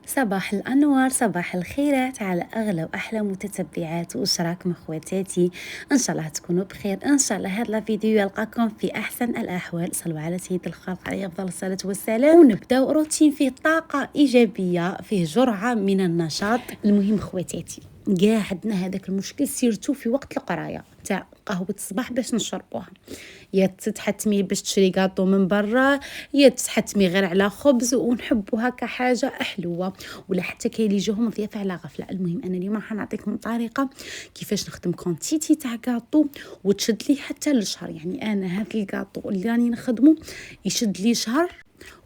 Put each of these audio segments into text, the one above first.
صباح الأنوار، صباح الخيرات على أغلى وأحلى متتبعات وأشراكم خواتاتي. إن شاء الله تكونوا بخير. إن شاء الله هذا الفيديو يلقاكم في أحسن الأحوال. صلوا على سيد الخلق عليه أفضل الصلاة والسلام، ونبداو روتين فيه طاقة إيجابية، فيه جرعة من النشاط. المهم خواتاتي، كاع عندنا هذاك المشكل سيرتو في وقت القرايه تاع قهوه الصباح باش نشربوها، يا تتحتمي باش تشري كاطو من برا، يا تتحتمي غير على خبز ونحبوها كحاجه حلوه، ولا حتى كاين اللي يجيهم ضيافه على غفله. المهم انا اليوم راح نعطيكم طريقه كيفاش نخدم كونتيتي تاع كاطو وتشد لي حتى للشهر. يعني انا هذا الكاطو اللي راني نخدمه يشد لي شهر،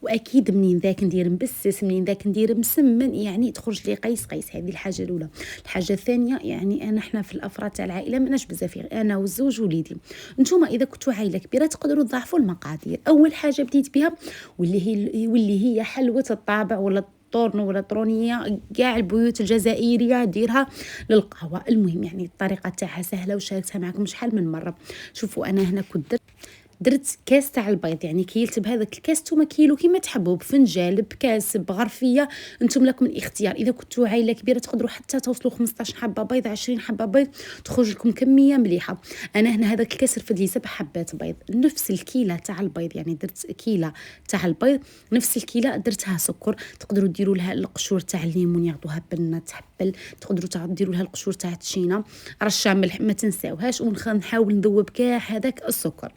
واكيد منين ذاك ندير مبسس، منين ذاك ندير مسمن، يعني تخرج لي قيس قيس. هذه الحاجه الاولى. الحاجه الثانيه، يعني احنا في الافراد تاع العائله ماناش بزاف، انا والزوج وليدي. نتوما اذا كنتوا عائله كبيره تقدروا تضاعفوا المقادير. اول حاجه بديت بها واللي هي حلوه الطابع ولا الطورنو ولا الطرونيه، كاع البيوت الجزائريه ديرها للقهوه. المهم يعني الطريقه تاعها سهله وشاركتها معكم شحال من مره. شوفوا انا هنا كنت درت كاس تاع البيض، يعني كيلت بهذاك الكاس. نتوما كيلو كيما تحبوا، بفنجان، بكاس، بغرفيه، انتم لكم الاختيار. اذا كنتوا عائله كبيره تقدروا حتى توصلوا 15 حبه بيض، 20 حبه بيض، تخرج لكم كميه مليحه. انا هنا هذاك الكاس رفد لي 7 حبات بيض، نفس الكيله تاع البيض، يعني درت كيله تاع البيض، نفس الكيله درتها سكر. تقدروا ديروا لها القشور تاع الليمون ياخذوها بنه تحبل، تقدروا ديروا لها القشور تاع التشينه، رشه ملح ما تنساوهاش، ونحاول نذوب كاع هذاك السكر.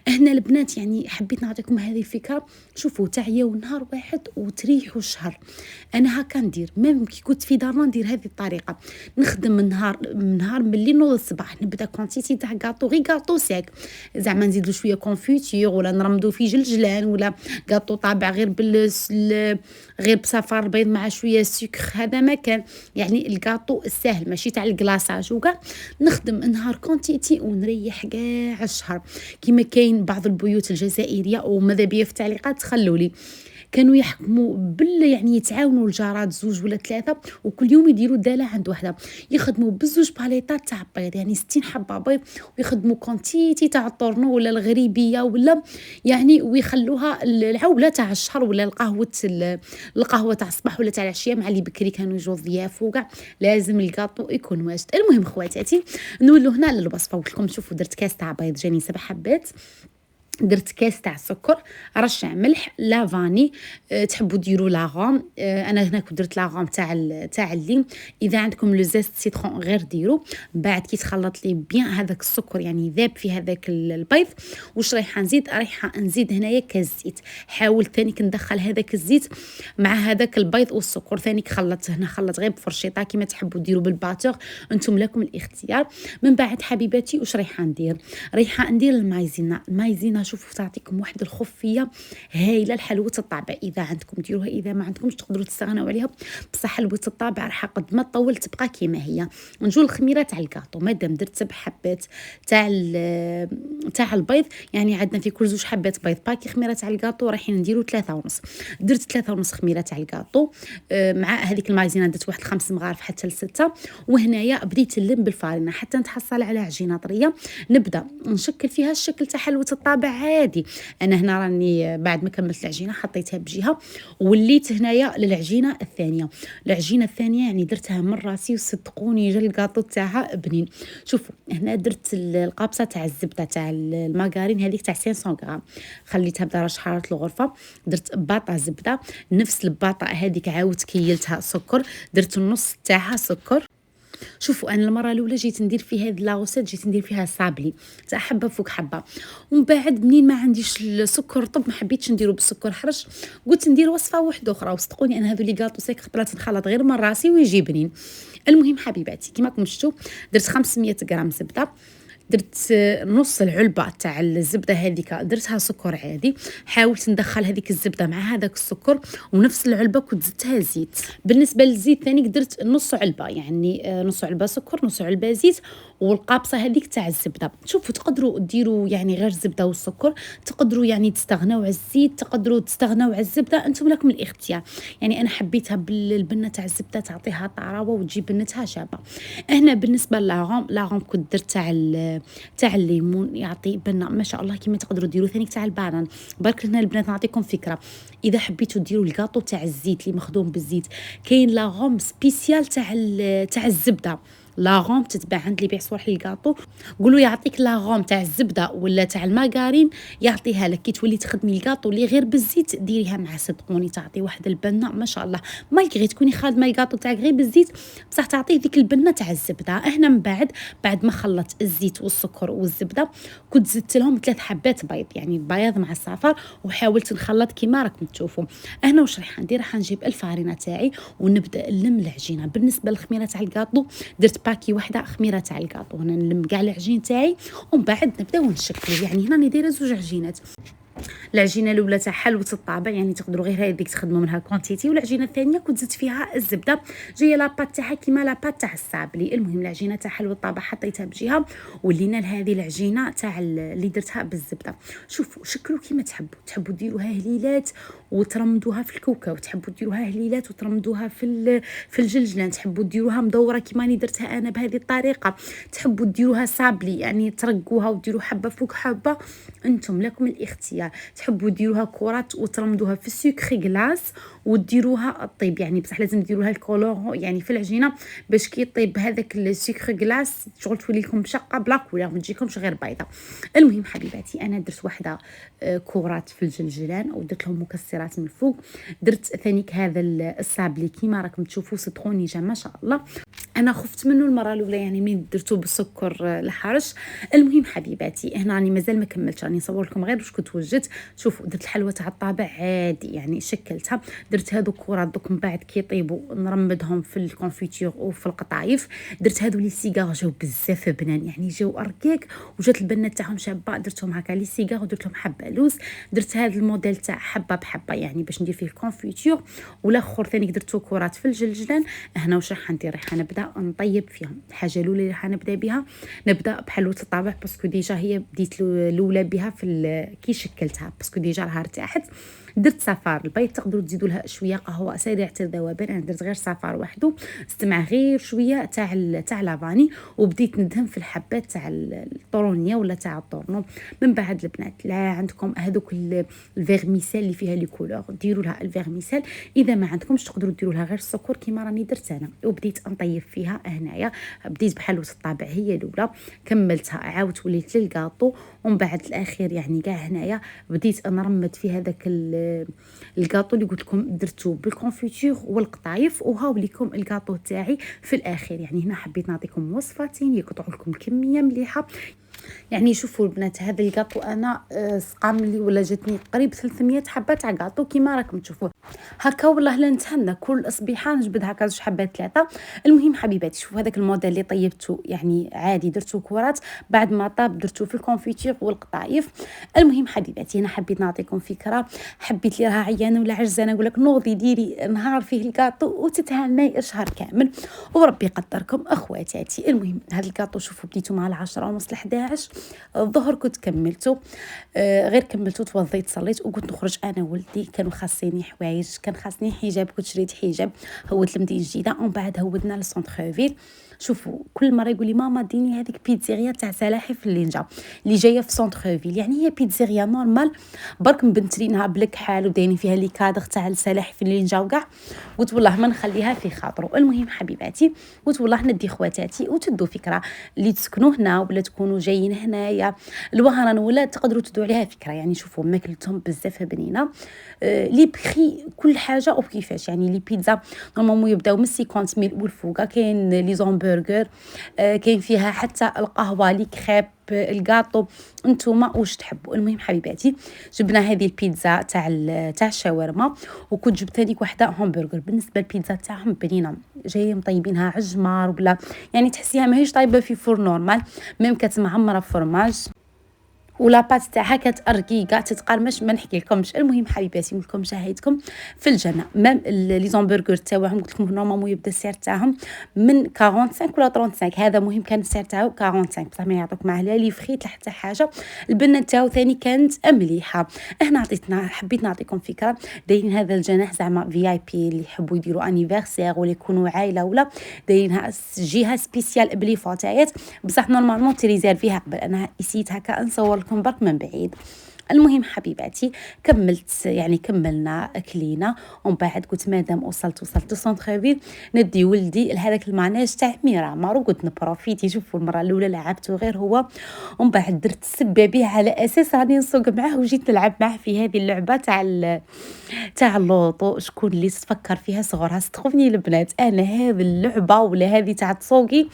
هنا البنات يعني حبيت نعطيكم هذه الفكره. شوفوا تعياو نهار واحد وتريحوا شهر. انا هكا ندير، ميم كي كنت في دارنا ندير هذه الطريقه. نخدم من نهار من الليل نوض الصباح، نبدا كونتيتي تاع كاطو، غير كاطو ساك، زعما نزيدو شويه كونفيتير ولا نرمدو فيه جلجلان، ولا كاطو طابع غير بصفار البيض مع شويه سكر. هذا ما كان يعني الكاطو السهل ماشي تاع الكلاصاج وكاع. نخدم نهار كونتيتي ونريح كاع الشهر. كما كاين بعض البيوت الجزائريه وماذا بيا في التعليقات تخلوا لي، كانوا يحكموا يعني يتعاونوا الجارات زوج ولا ثلاثه، وكل يوم يديروا داله عند وحده، يخدموا بزوج باليطات تاع بيض، يعني 60 حبه بيض، ويخدموا كونتيتي تاع الطورنو ولا الغريبيه ولا يعني، ويخلوها العوله تاع الشهر ولا القهوه تاع الصباح ولا تاع العشيه مع اللي بكري كانوا يجوا ضياف وكاع. لازم الكاطو يكون واجد. المهم خواتاتي نولوا هنا للوصفه. قلت لكم شوفوا درت كاس تاع بيض جاني 7 حبات، درت كاس تاع سكر، رشه ملح، لافاني، تحبوا ديروا لاغوم، انا هنا كنت درت لاغوم تاع الليم. اذا عندكم لو زيست سيترون غير ديروا. بعد كي تخلط لي بيان هذاك السكر يعني ذاب في هذاك البيض. واش رايحه نزيد؟ رايحه نزيد هنايا كاس زيت. حاول ثاني ندخل هذاك الزيت مع هذاك البيض والسكر. ثاني خلطت هنا، خلط غير بفرشيطه كيما تحبوا ديروا بالباتور، انتم لكم الاختيار. من بعد حبيباتي واش رايحه ندير؟ رايحه ندير المايزينا. شوفوا تعطيكم واحد الخفيه هايله لحلوه الطابع. اذا عندكم ديروها، اذا ما عندكمش تقدروا تستغنوا عليها. بصح حلوه الطابع راح قد ما تطول تبقى كيما هي. نجو الخميره تاع الكاطو. مادام درت 7 حبات تاع البيض، يعني عندنا في كل 2 حبات بيض باكي خميره تاع الكاطو رايحين نديروا 3 ونص. درت 3 ونص خميره تاع الكاطو، مع هذيك المايزينا درت واحد 5 مغارف حتى ل6. وهنايا بديت نلم بالفارينه حتى نتحصل على عجينه طريه. نبدا نشكل فيها الشكل تاع حلوه الطابع عادي. انا هنا راني بعد ما كملت العجينه حطيتها بجهه، وليت هنايا للعجينه الثانيه. العجينه الثانيه يعني درتها من راسي، وصدقوني جا الكاطو تاعها بنين. شوفوا هنا درت القابصه تاع الزبده تاع المارغرين، هذيك تاع 500 غرام، خليتها بدرجه حراره الغرفه. درت باطه زبده، نفس الباطه هذيك عاودت كيلتها سكر، درت النص تاعها سكر. شوفوا انا المره الاولى جيت ندير في هذه لاغوسيت، جيت ندير فيها صابلي تاع حبه فوق حبه. ومن بعد منين ما عنديش السكر طب ما حبيتش نديرو بالسكر حرش، قلت ندير وصفه واحده اخرى. وصدقوني انا هذو لي كاطو سيك خطرات نخلط غير من راسي ويجي بنين. المهم حبيباتي كيما راكم شفتوا درت 500 غرام زبده، درت نص العلبه تاع الزبده هذيك درتها سكر عادي. حاولت ندخل هذيك الزبده مع هذاك السكر، ونفس العلبه كنت زدتها زيت. بالنسبه للزيت ثاني درت نص علبه، يعني نص علبه سكر نص علبه زيت، والقابصه هذيك تاع الزبده. شوفوا تقدروا ديروا يعني غير الزبده والسكر، تقدروا يعني تستغناو على الزيت، تقدروا تستغناو على الزبده، انتم لكم الاختيار. يعني انا حبيتها بالبنه تاع الزبده تعطيها طراوه وتجيب بنتها شابه. هنا بالنسبه لاغوم كنت درت تاع تاع الليمون يعطي بنه ما شاء الله كيما تقدروا ديروا. ثاني تاع البانان برك هنا البنات نعطيكم فكره، اذا حبيتوا ديروا الكاطو تاع الزيت اللي مخدوم بالزيت، كاين لاغوم سبيسيال تاع الزبده، لاغوم تتباع عند اللي يبيع صوالح الكاطو، قولوا يعطيك لاغوم تاع الزبده ولا تاع الماغارين يعطيها لك كي تولي تخدمي الكاطو اللي غير بالزيت ديريها مع صدقوني تعطي واحد البنه ما شاء الله. مالغري تكوني خادمه الكاطو تاعك غير بالزيت بصح تعطيه ديك البنه تاع الزبده. احنا من بعد ما خلطت الزيت والسكر والزبده كنت زدت لهم 3 حبات بيض، يعني البياض مع الصفار، وحاولت نخلط كيما راكم تشوفوا. انا واش راح ندير، راح نجيب الفارينه تاعي ونبدا نلم العجينه. بالنسبه للخميره تاع الكاطو درت باكي وحده خميره تاع الكاطو، هنا نلم كاع العجين تاعي ومن بعد نبداو نشكلوا. يعني هنا راني دايره 2 عجينات، العجينه الاولى تاع حلوه الطابع يعني تقدروا غير هذيك تخدموا منها كونتيتي، والعجينه الثانيه كنت زدت فيها الزبده جايه لاباط تاعها كيما لاباط تاع السابلي. المهم العجينه تاع حلوه الطابع حطيتها بجهه ولينا لهذه العجينه تاع اللي درتها بالزبده. شوفوا شكلوا كيما تحبوا ديروها هليلات وترمدوها في الكوكه، وتحبوا ديروها هليلات وترمدوها في الجلجلان، تحبوا ديروها مدوره كيما راني درتها انا بهذه الطريقه، تحبوا ديروها سابلي يعني ترقوها وديروا حبه فوق حبه، انتم لكم الاختيار. تحبوا ديروها كرات وترمدوها في السكري غلاس وديروها الطيب، يعني بصح لازم ديروها الكولور يعني في العجينه باش كي يطيب هذاك السكري غلاس شغل تولي لكم مشقه بلا كولور ما تجيكمش غير بيضه. المهم حبيباتي انا درت واحده كرات في الجلجلان ودرت لهم مكسرات من الفوق، درت ثانيك هذا السابلي كيما راكم تشوفوا صدقوني جا ما شاء الله. انا خفت منه المره الاولى يعني من درتو بالسكر الحرش. المهم حبيباتي هنا راني مازال ما كملتش، راني نصور لكم غير واش كنت وجدت. شوفوا درت الحلوه تاع الطابع عادي يعني شكلتها، درت هذو الكرات دوك من بعد كي يطيبوا نرمدهم في الكونفيتور وفي القطايف. درت هذو لي سيغار جاو بزاف بنان يعني جاو اركيك وجات البنه تاعهم شابه، درتهم هكا لي سيغار ودرت لهم حبه لوز. درت هذا الموديل تاع حبه بحبه يعني باش ندير فيه الكونفيتور، والاخر ثاني درتو كرات في الجلجلان. هنا واش راح ندير، راح نبدا نطيب فيهم. الحاجه الاولى اللي راح نبدا بها نبدا بحلوه الطابع باسكو ديجا هي بديت الاولى بها في كي شكلتها باسكو ديجا راها ارتاحت. درت صفار البيض تقدروا تزيدوا لها شويه قهوه سريعه الذوبان، انا درت غير صفار وحده استمع غير شويه تاع لافاني وبديت ندهن في الحبات تاع الطرونيه ولا تاع الطورنو. من بعد البنات لا عندكم هذوك الفيرميسيل اللي فيها لي كولور ديروا لها الفيرميسيل، اذا ما عندكمش تقدروا ديروا لها غير السكر كيما راني درت انا. وبديت نطيب فيها هنايا، بديت بحلوه الطابع هي الاولى كملتها عاودت وليت للكاطو، ومن بعد الاخير يعني كاع هنايا بديت نرمد في هذاك الكاطو اللي قلت لكم درتو بالكونفيتور والقطايف. وهاو ليكم الكاطو تاعي في الاخير. يعني هنا حبيت نعطيكم وصفتين يقطعوا لكم كميه مليحه. يعني شوفوا البنات هذا الكاطو انا سقام لي ولا جاتني قريب 300 حبه تاع كاطو كيما راكم تشوفوا هكا. والله لا نتهنى كل اصبيحه نجبد هكا 2 حبات 3. المهم حبيباتي شوفوا هذاك الموديل اللي طيبته يعني عادي درتو كرات بعد ما طاب درتو في الكونفيتور والقطايف. المهم حبيباتي انا حبيت نعطيكم فكره، حبيت لي راها عيانه ولا عجزانه نقول لك نوضي ديري نهار فيه الكاطو وتتهناي شهر كامل وربي يقدركم اخواتاتي. المهم هذا الكاطو شوفوا بديتو مع 10:30 11 الظهر كنت كملته غير كملته توضيت صليت وقلت نخرج انا وولدي. كانوا خاصيني حوايج، كان خاصني حجاب كنت شريت حجاب هودت المدينه الجديده ومن بعد هودنا للسونتر. شوفوا كل مره يقول لي ماما ديني هذيك بيتزيريا تاع سلاحف اللي جايه في سونتر فيل، يعني هي بيتزيريا نورمال برك مبنترينها بلك حال ودايرين فيها لي كادر تاع السلاحف اللي وكاع. قلت والله ما نخليها في خاطرو. المهم حبيباتي قلت والله ندي خواتاتي وتدوا فكره اللي تسكنوا هنا ولا تكونوا جايين هنايا الوهران ولا تقدروا تدوا عليها فكره. يعني شوفوا ماكلتهم بزاف بنينه لي بخي كل حاجه وكيفاش. يعني لي بيتزا نورمالمون يبداو من 50 ميل والفوقه، كاين لي زومبرغر كاين فيها حتى القهوه لي كريب الكاطو انتوما واش تحبوا. المهم حبيباتي جبنا هذه البيتزا تاع الشاورما وكنت جبت هذيك وحده همبرغر. بالنسبه للبيتزا تاعهم بنينه جايه مطيبينها عجمار ولا يعني تحسيها ماهيش طايبه في فور نورمال ميم كانت معمره فرماج ولا بات تاعها كترقيقه تتقرمش ما نحكي لكمش. المهم حبيباتي نقول لكم شهيتكم في الجنه. ميم لي زومبرغور تاعهم قلت لكم نورمالمون يبدا السعر تاعهم من 45 ولا 35. هذا مهم كان السعر تاعو 45 بصح ما يعطوك معاه لا لي فخيت لا حتى حاجه. البنه تاعو ثاني كانت مليحه. هنا حبيت نعطيكم فكره. دايرين هذا الجناح زعما في اي بي اللي يحبوا يديروا انيفرسير ولا يكونوا عائله ولا دايرينها جهه سبيسيال بلي فوتايات. بصح نورمالمون تريزيرفيها قبل. انا نسيت هكا نصور لكم برك من بعيد. المهم حبيباتي كملت يعني كملنا كلينا ومن بعد قلت مادام وصلت سونتر فيل ندي ولدي لهذاك الماناج تاع ميرامار وقلت نبروفيتي. شوفوا المره الاولى لعبته غير هو ومن بعد درت السبابيه على اساس راني نسوق معاه وجيت نلعب معاه في هذه اللعبه تاع اللوطو. شكون اللي تفكر فيها صغرها ستخوني البنات. انا هذه اللعبه ولا هذه تاع تسوقي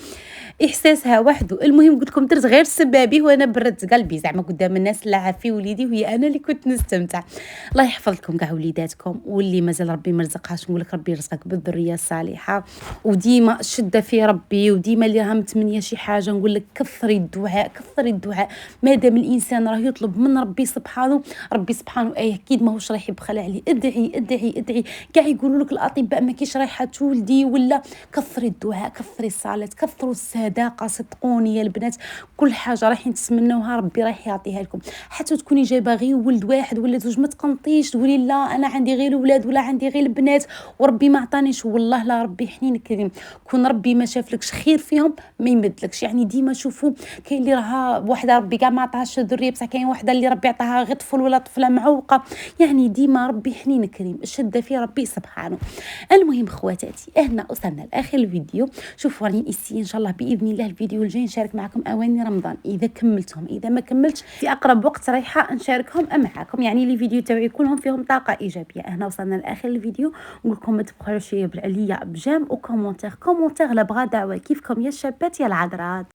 احساسها وحده. المهم قلت لكم درت غير السبابي وانا بردت قلبي زعما قدام الناس نلعب في وليدي وهي انا اللي كنت نستمتع. الله يحفظكم كاع وليداتكم واللي مازال ربي ما رزقهاش نقول لك ربي يرزقك بالذريه الصالحه. وديما شده في ربي وديما اللي راها متمنيه شي حاجه نقول لك كثري الدعاء كثري الدعاء. مادام الانسان راه يطلب من ربي سبحانه ربي سبحانه اكيد ماهوش رايح يبخل عليه. ادعي ادعي ادعي. كاع يقولوا لك الاطباء ما كيش رايحه تولدي ولا كثري الدعاء كثري الصلاه كثروا الصداقه. صدقوني يا البنات كل حاجه رايحين تتمنوها ربي رايح يعطيها لكم. حتى تكوني جايبه غير ولد واحد ولا زوج ما تقنطيش تقولي لا انا عندي غير الولاد ولا عندي غير البنات وربي ما عطانيش. والله لا ربي حنين كريم. كون ربي ما شافلكش خير فيهم ما يمدلكش. يعني ديما شوفوا كاين اللي راها واحده ربي كاع ما عطاهاش ذريه بصح كاين واحده اللي ربي عطاها غير طفل ولا طفله معوقه. يعني ديما ربي حنين كريم الشده في ربي سبحانه. المهم خواتاتي هنا وصلنا لاخر الفيديو. شوفوا راني نسي ان شاء الله باذن الله الفيديو الجاي نشارك معكم اواني رمضان اذا كملتهم. اذا ما كملتش في اقرب وقت رايحه نشاركهم معكم. يعني لي فيديو تاعي كلهم فيهم طاقه ايجابيه. هنا وصلنا لاخر الفيديو نقول لكم ما تبخلوش عليا بجام وكومونتير لا بغا دعوه كيفكم يا الشابات يا العذرات.